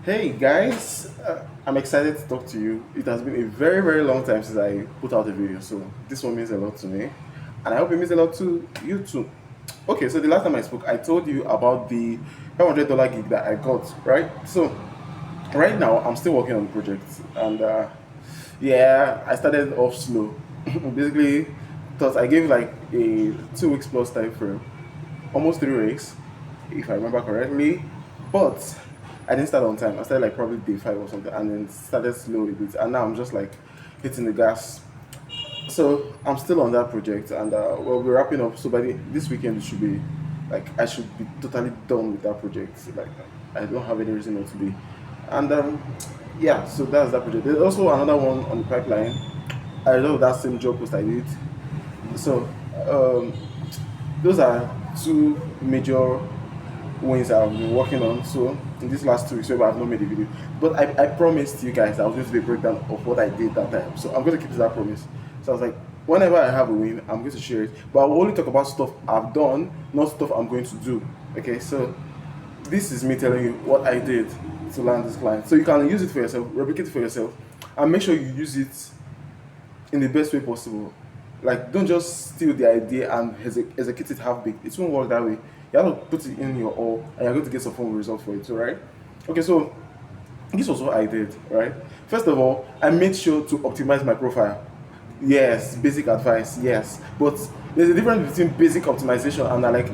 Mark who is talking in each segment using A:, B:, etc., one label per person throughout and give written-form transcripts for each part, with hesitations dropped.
A: Hey guys, I'm excited to talk to you. It has been a very, very long time since I put out a video, so this one means a lot to me, and I hope it means a lot to you too. Okay, so the last time I spoke, I told you about the $500 gig that I got, right? So right now, I'm still working on the project, and yeah, I started off slow. Basically, because I gave like a 2 weeks plus time frame, almost 3 weeks, if I remember correctly. But I didn't start on time. I started like probably day five or something, and then started slowly bit. And now I'm just like hitting the gas. So I'm still on that project, and well, we're wrapping up. So by this weekend, it should be like I should be totally done with that project. Like I don't have any reason not to be. And yeah, so that's that project. There's also another one on the pipeline. I love that same job post I did. So um, those are two major wins I've been working on. So in these last 2 weeks, where I've not made a video, but I promised you guys I was going to do a breakdown of what I did that time. So I'm going to keep to that promise. So I was like, whenever I have a win, I'm going to share it. But I will only talk about stuff I've done, not stuff I'm going to do. Okay, so this is me telling you what I did to land this client. So you can use it for yourself, replicate it for yourself, and make sure you use it in the best way possible. Like, don't just steal the idea and execute it half baked. It won't work that way. You have to put it in your all, and you're going to get some form of result for it too, right? Okay, so this was what I did, right? First of all, I made sure to optimize my profile. Yes, basic advice, yes. But there's a difference between basic optimization and like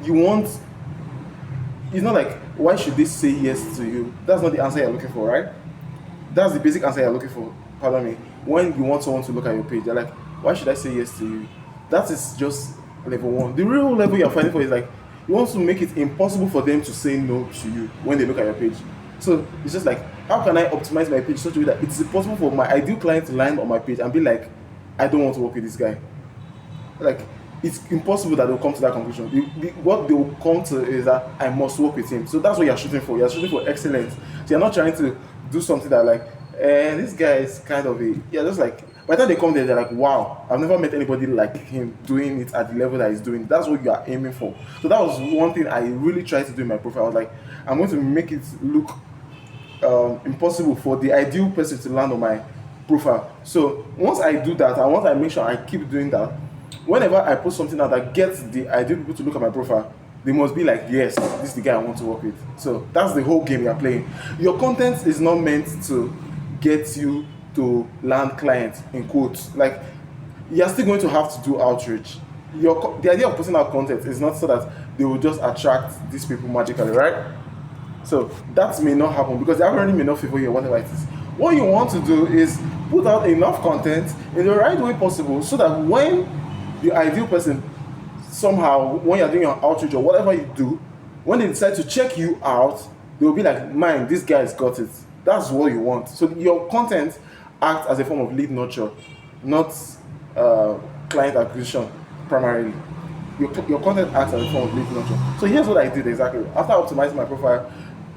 A: you want it's not like why should they say yes to you? That's not the answer you're looking for, right? That's the basic answer you're looking for. Pardon me. When you want someone to look at your page, they're like, why should I say yes to you? That is just level one. The real level you're fighting for is like, you want to make it impossible for them to say no to you when they look at your page. So it's just like, how can I optimize my page such a way that it's impossible for my ideal client to land on my page and be like, I don't want to work with this guy. Like, it's impossible that they'll come to that conclusion. What they'll come to is that I must work with him. So that's what you're shooting for. You're shooting for excellence. So you're not trying to do something that like, this guy is kind of a yeah, just like by the time they come there, they're like, wow, I've never met anybody like him doing it at the level that he's doing. That's what you are aiming for. So that was one thing I really tried to do in my profile. I was like, I'm going to make it look impossible for the ideal person to land on my profile. So once I do that, and once I make sure I keep doing that, whenever I post something out that gets the ideal people to look at my profile, they must be like, yes, this is the guy I want to work with. So that's the whole game you're playing. Your content is not meant to get you to land clients in quotes. Like, you're still going to have to do outreach. The idea of putting out content is not so that they will just attract these people magically, right? So that may not happen because the algorithm may not favor you or whatever it is. What you want to do is put out enough content in the right way possible so that when the ideal person somehow, when you're doing your outreach or whatever you do, when they decide to check you out, they'll be like, man, this guy's got it. That's what you want. So your content acts as a form of lead nurture, not uh, client acquisition primarily. Your content acts as a form of lead nurture. So here's what I did exactly. After optimizing my profile,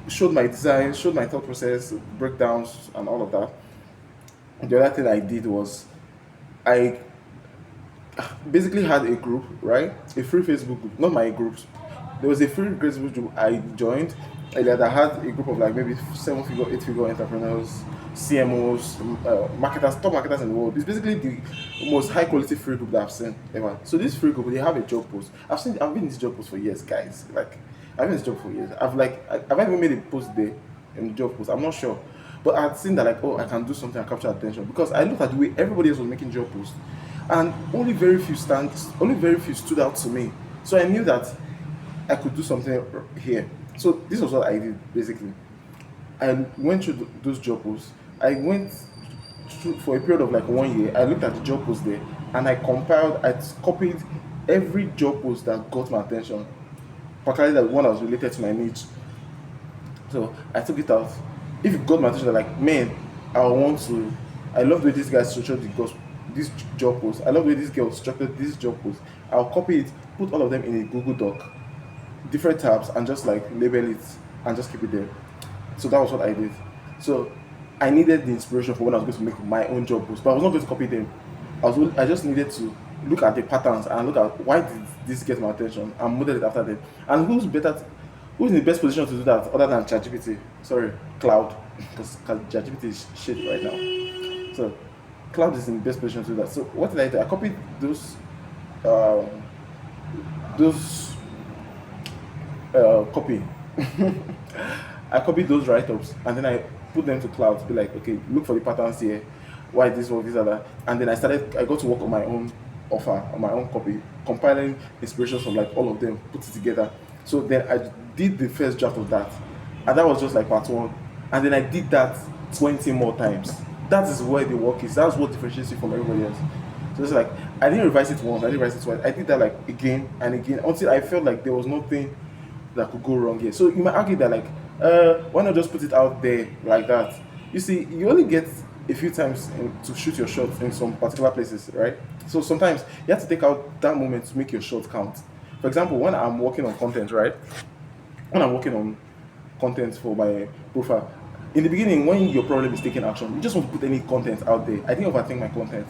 A: showed my design, showed my thought process, breakdowns, and all of that. The other thing I did was I basically had a group, right? A free Facebook group, not my groups. There was a free Facebook group I joined earlier that had a group of like maybe 7 figure, 8 figure entrepreneurs, CMOs, marketers, top marketers in the world. It's basically the most high quality free group that I've seen ever. So this free group, they have a job post. I've been in this job post for years, guys. Like I've been in this job for years. I've even made a post there in the job post. I'm not sure. But I had seen that like, oh, I can do something and capture attention because I looked at the way everybody else was making job posts, and only very few stood out to me. So I knew that I could do something here. So this was what I did basically. I went through those job posts. I went through for a period of like 1 year. I looked at the job posts there and I copied every job post that got my attention, particularly the one that was related to my niche. So I took it out. If it got my attention, like, man, I love the way this guy structured this job post. I love the way this girl structured this job post. I'll copy it, put all of them in a Google Doc, different tabs, and just like label it and just keep it there. So that was what I did. So I needed the inspiration for when I was going to make my own job post, but I was not going to copy them. I just needed to look at the patterns and look at why did this get my attention and model it after them. And Who's in the best position to do that other than ChatGPT? Sorry, Cloud, because ChatGPT is shit right now. So Cloud is in the best position to do that. So what did I do? I copied um, those copy. I copied those write-ups and then I put them to Cloud to be like, okay, look for the patterns here. Why this work, this other, and then I got to work on my own offer, on my own copy, compiling inspirations from like all of them, put it together. So then I did the first draft of that, and that was just like part one. And then I did that 20 more times. That is where the work is. That's what differentiates you from everybody else. So it's like I didn't revise it once, I didn't revise it twice. I did that like again and again until I felt like there was nothing that could go wrong here. So you might argue that like, why not just put it out there like that? You see, you only get a few times to shoot your shots in some particular places, right? So sometimes you have to take out that moment to make your shot count. For example, when I'm working on content, right? When I'm working on content for my profile, in the beginning, when your problem is taking action, you just want to put any content out there. I didn't overthink my content.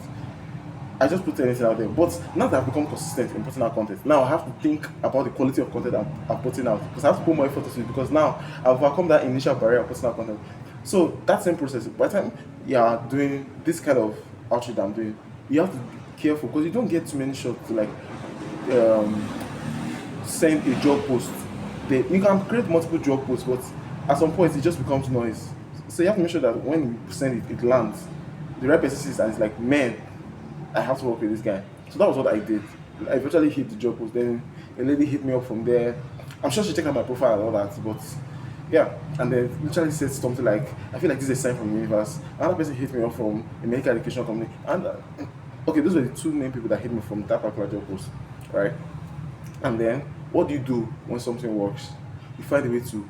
A: I just put anything out there. But now that I've become consistent in putting out content, now I have to think about the quality of content I'm putting out, because I have to put more effort into it, because now I've overcome that initial barrier of putting out content. So that same process, by the time you are doing this kind of outreach that I'm doing, you have to be careful because you don't get too many shots to like um, send a job post. You can create multiple job posts, but at some point it just becomes noise. So you have to make sure that when you send it, it lands. The right person sees and it's like, man, I have to work with this guy. So that was what I did. I eventually hit the job post. Then a lady hit me up from there. I'm sure she checked out my profile and all that, but yeah. And then literally said something like, I feel like this is a sign from the universe. Another person hit me up from a medical education company. And okay, those were the two main people that hit me from that particular job post, right? And then what do you do when something works? You find a way to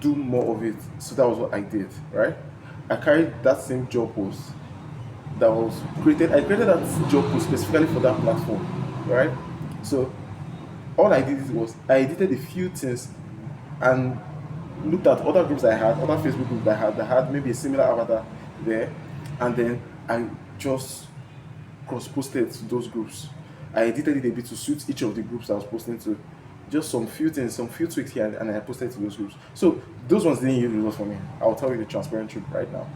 A: do more of it. So that was what I did, right? I carried that same job post that was created. I created that job post specifically for that platform, right? So all I did was I edited a few things and looked at other groups I had, other Facebook groups that had maybe a similar avatar there, and then I just cross posted to those groups. I edited it a bit to suit each of the groups I was posting to. Just some few things, some few tweaks here, and I posted to those groups. So those ones didn't yield results for me. I'll tell you the transparent truth right now.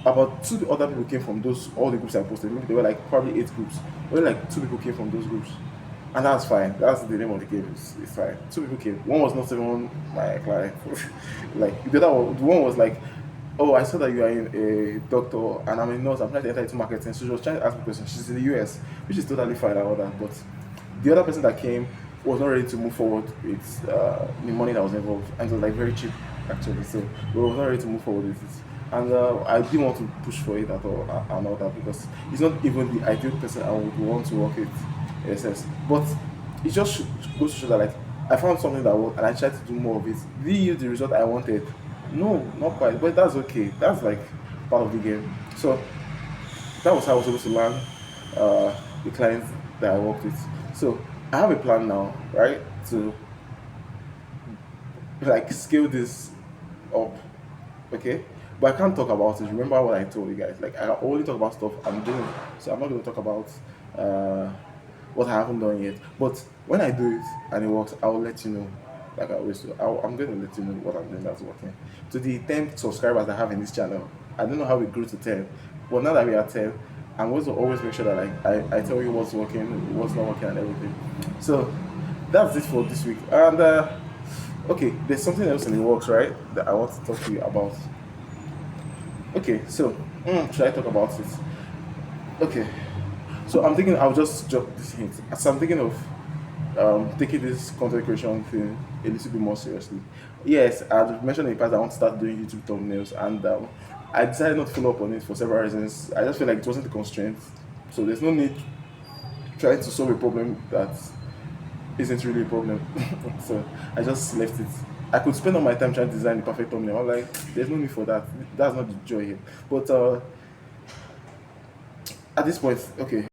A: About two other people came from those all the groups I posted. Maybe there were like probably eight groups. Only like two people came from those groups, and that's fine. That's the name of the game. It's fine. Two people came. One was not even my client. Like the one was like, oh, I saw that you are in a doctor and I'm a nurse. I'm trying to enter into marketing. So she was trying to ask me questions. She's in the US, which is totally fine and all that. But the other person that came was not ready to move forward with the money that was involved, and it was like very cheap actually. So we were not ready to move forward with it, and I didn't want to push for it at all and all that, because it's not even the ideal person I would want to work with in a sense. But it just goes to show that like I found something that worked and I tried to do more of it. Did it yield the result I wanted? No, not quite, but that's okay. That's like part of the game. So that was how I was supposed to learn the clients that I worked with. So I have a plan now, right, to like scale this up, okay? But I can't talk about it. Remember what I told you guys? Like I only talk about stuff I'm doing, so I'm not going to talk about uh, what I haven't done yet. But when I do it and it works, I'll let you know. Like I always do, I'm going to let you know what I'm doing that's working. To the 10 subscribers I have in this channel, I don't know how we grew to 10, but now that we are 10, I'm going to always make sure that like I tell you what's working, what's not working, and everything. So that's it for this week. And okay, there's something else in the works, right? That I want to talk to you about. Okay, so should I talk about it? Okay, so I'm thinking I'll just drop this hint. So I'm thinking of taking this content creation thing a little bit more seriously. Yes, I've mentioned in the past I want to start doing YouTube thumbnails, and I decided not to follow up on it for several reasons. I just feel like it wasn't a constraint, so there's no need trying to solve a problem that isn't really a problem. So I just left it. I could spend all my time trying to design the perfect thumbnail. I'm like, there's no need for that. That's not the joy here. But at this point, okay.